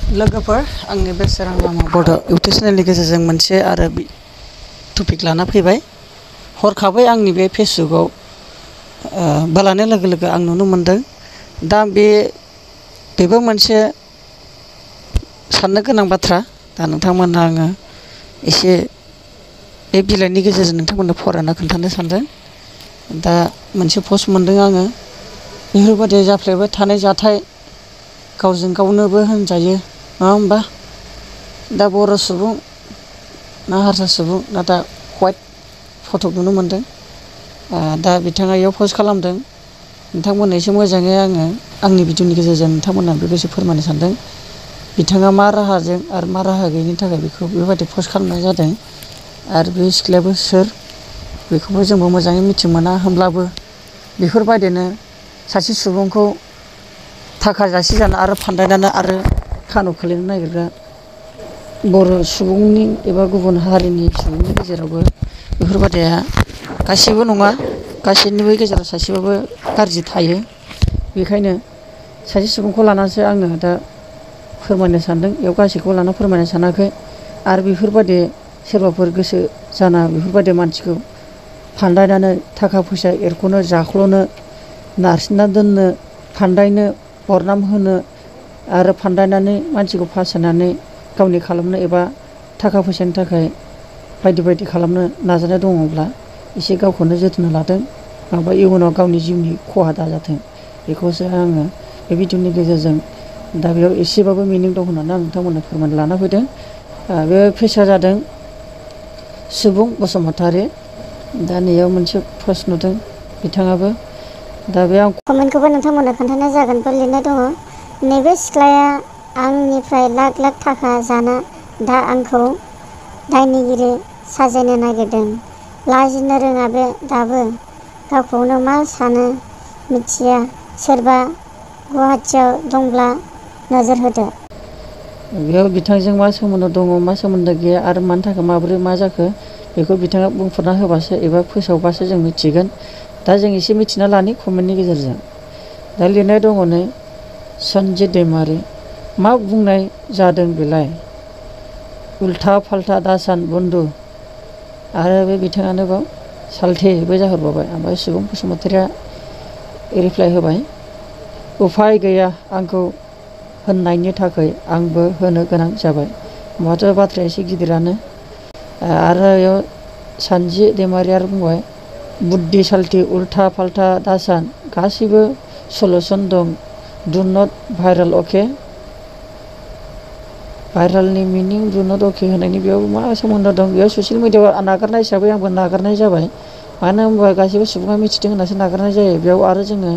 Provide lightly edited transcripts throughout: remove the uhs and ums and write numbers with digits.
लोगोफोर आंनि बे सोरां लामा बड' इउटुब चेनेलनि गेजेरजों मोनसे आरो टपिक लाना फैबाय। हरखाबै आंनि बे फेसबुकआव बोलानाय लोगो लोगो आं नुनो मोनदों। दा बेबो मोनसे साननो गोनां बाथ्रा। दा नोंथांमोननो आङो एसे बे बिलाइनि गेजेरजों नोंथांमोननो फरायना खोन्थानो सानदों। दा मोनसे पस्ट मोनदों आङो, बेफोरबायदि जाफ्लेबाय थानाय जाथाय गावजों गावनोबो होनजायो, नङा होमबा? दा बर' सुबुं ना हारसा सुबुं ना दा हवाइट फट' नुनो मोनदों। दा बिथाङा इयाव पस्ट खालामदों। नोंथांमोननो एसे मोजाङै आङो आंनि भिडिअनि गेजेरजों नोंथांमोननो बेखौ एसे फोरमायनो सानदों। बिथाङा मा राहाजों आरो मा राहा गैयिनि थाखाय बेखौ बेबायदि पस्ट खालामनाय जादों, आरो बे सिख्लायाबो सोर बेखौबो जोंबो मोजाङै मिथि मोना। होमब्लाबो बेफोरबायदिनो सासे सुबुंखौ थाखा जासिजानो आरो फानदायनानै आरो खानायाव खोलैनो नागिरग्रा बर' सुबुंनि एबा गुबुन हारिनि सुबुंनि गेजेरावबो बेफोरबायदिया गासैबो नङा, गासैनिबो गेजेराव सासेबाबो गाज्रि थायो। बेखायनो सासे सुबुंखौ लानानैसो आङो दा फोरमायनो सानदों। बेयाव गासैखौबो लाना फोरमायनो सानाखै। आरो बेफोरबायदि सोरबाफोर गोसो जाना बेफोरबायदि मानसिखौ फानदायनानै थाखा फैसा एरख'नो, जाख्ल'नो, नारसिनना दोननो, फानदायनो, बरनाम होनो आरो फानदायनानै मानसिखौ फासायनानै गावनि खालामनो एबा थाखा फैसानि थाखाय बायदि बायदि खालामनो नाजानाय दङब्ला एसे गावखौनो जोथोन लादों, नङाबा इयुनाव गावनि जिउनि खहा दाजाथों। बेखौसो आङो बे भिडिअनि गेजेरजों दा बेयाव एसेबाबो मिनिं दं होननानै आं नोंथांमोननो फोरमायनो लाना फैदों। बे पेजआ जादों सुबुं बसुमतारी। दा नैयाव मोनसे पस्ट नुदों बिथाङाबो। दा बे आं कमेन्टखौबो नोंथांमोननो खोन्थानाय जागोन। बेयाव लिरनाय दङ, नैबे सिख्लाया आंनिफ्राय लाख लाख थाखा जाना दा आंखौ दायनिगिरि साजायनो नागिरदों। लाजिनो रोङा बे दाबो, गावखौनो मा सानो मिथिया। सोरबा गुवाहाटियाव दंब्ला नोजोर होदो। बेयाव बिथांजों मा सोमोन्दो दङ, मा सोमोन्दो गैया आरो मानि थाखाय माबोरै मा जाखो बेखौ बिथाङा बुंफोरना होबासो एबा फोसावबासो जों मिथिगोन। दा जों एसे मिथिना लानि कमेन्टनि गेजेरजों। दा लिरनाय दङ नै, सनजित दैमारि। मा बुंनाय जादों बेलाय? उल्था फाल्था दासान बन्धु। आरो बे बिथाङानो बाव सालथेबो जाहरबावबाय। ओमफ्राय सुबुं बसुमतारीया रिप्लाइ होबाय, उफाय गैया आंखौ होननायनि थाखाय आंबो होनो गोनां जाबाय। होमबाथ' बाथ्राया एसे गिदिरानो। आरो बेयाव सनजित दैमारि आरो बुंबाय, बुद्धि साल्थि उल्था फाल्था दासान, गासैबो सलुसन दं। Do not viral okay. भाइरेलनि meaning do not अके होनायनि बेयाव मा सोमोन्दो दं? बेयाव ससियेल मिडियाआव नागारनाय हिसाबै आंबो नागारनाय जाबाय। मानो होनबा गासैबो सुबुङा मिथिदों होननासो नागारनाय जायो। बेयाव आरो जोङो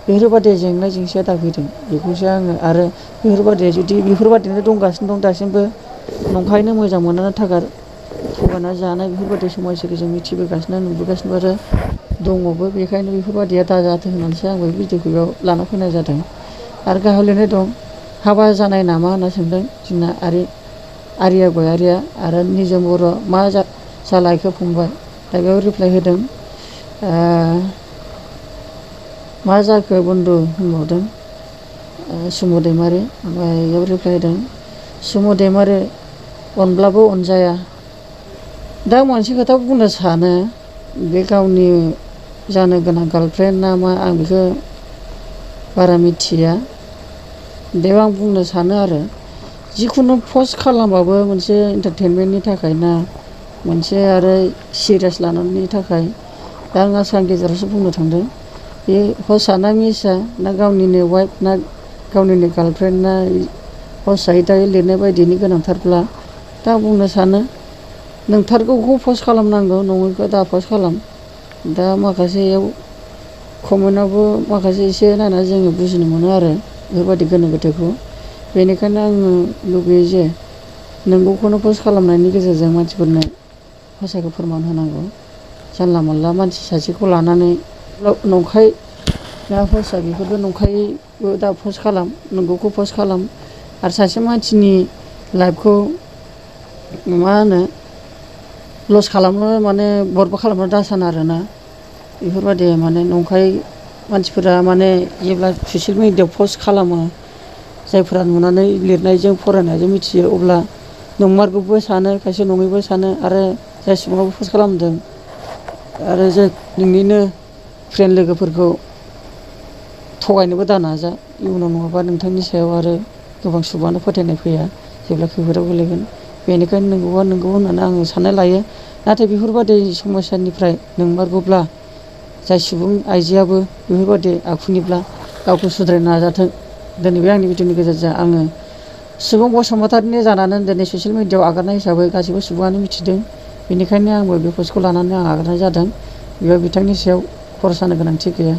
बेफोरबायदि जेंना जेंसिया दाफैदों बेखौसो आङो। आरो बेफोरबायदि जुदि बेफोरबायदिनो दंगासिनो दं दासिमबो, नंखायनो मोजां मोननानै थगायना जानाय बेफोरबायदि समयसाखौ जों मिथिबोगासिनो, नुबोगासिनो आरो दङबो। बेखायनो बेफोरबायदिया दाजाथों होननानैसो आंबो भिडिअखौ बेयाव लाना फैनाय जादों। आरो गाहायाव लिरनाय दं, हाबा जानाय नामा होनना सोंदों जोंना आरिया गयारिया। आरो निजोम बर' मा जालायखो फंबाय? दा बेयाव रिप्लाइ होदों, मा जाखो बन्धु होनबावदों सुमु दैमारि। ओमफ्राय बेयाव रिप्लाइ होदों, सुमु दैमारि अनब्लाबो अनजाया। दा मोनसे खोथा बुंनो सानो, बे गावनि जानो गोनां गार्लफ्रेन्ड ना मा आं बेखौ बारा मिथिया। बेयाव आं बुंनो सानो आरो जिखुनु पस्ट खालामबाबो मोनसे एन्टारटेनमेन्टनि थाखाय ना मोनसे आरो सिरियास लानायनि थाखाय। दा आं आसाम गेजेरावसो बुंनो थांदों, बे हसा ना मिसा ना गावनिनो वाइफ ना गावनिनो गार्लफ्रेन्ड ना हसायै दायो लिरनाय बायदिनि गोनांथारब्ला दा आं बुंनो सानो नोंथारगौखौ पस्ट खालामनांगौ, नङैखौ दा पस्ट खालाम। दा माखासेयाव कमेन्टआवबो माखासे एसे नायनानै जोङो बुजिनो मोनो आरो बेफोरबायदि गोनो गोथोखौ। बेनिखायनो आङो लुबैयो जे नंगौखौनो पस्ट खालामनायनि गेजेरजों मानसिफोरनो हसायखौ फोरमान होनांगौ। जानला मोनला मानसि सासेखौ लानानै नंखाय ना हसा बेफोरबो नंखायैबो दा पस्ट खालाम, नंगौखौ पस्ट खालाम। आरो सासे मानसिनि लाइफखौ मा होनो लस खालामनो माने बरबाद खालामनो दासान आरोना। बेफोरबायदि माने नंखाय मानसिफोरा माने जेब्ला ससियेल मिडियाआव पस्ट खालामो जायफोरा नुनानै लिरनायजों फरायनायजों मिथियो अब्ला नंमारगौबो सानो खायसे नङैबो सानो आरो जाय सुबुङाबो पस्ट खालामदों आरो जे नोंनिनो फ्रेन्ड लोगोफोरखौ थगायनोबो दा नाजा इयुनाव नङाबा नोंथांनि सायाव आरो गोबां सुबुङानो फोथायनाय फैया जेब्ला खैफोदाव गोलैगोन बेनिखायनो नंगौबा नंगौ होननानै आङो साननाय लायो नाथाय बेफोरबादि समस्यानिफ्राय नंमारगौब्ला जाय सुबुं आइजोआबो बेफोरबादि आखुनिब्ला गावखौ सुद्रायनो नाजाथों दिनै बे आंनि भिडिअनि गेजेरजों आङो सुबुं बसुमतारिनि जानानै दिनै ससियेल मिडियाआव आगारनाय हिसाबै गासैबो सुबुङानो मिथिदों बेनिखायनो आंबो बे पस्टखौ लानानै आं आगारनाय जादों बेयाव बिथांनि सायाव खरस जानो गोनांथि गैया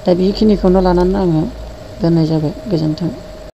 दा बेखिनिखौनो लानानै आङो दोननाय जाबाय गोजोन्थों।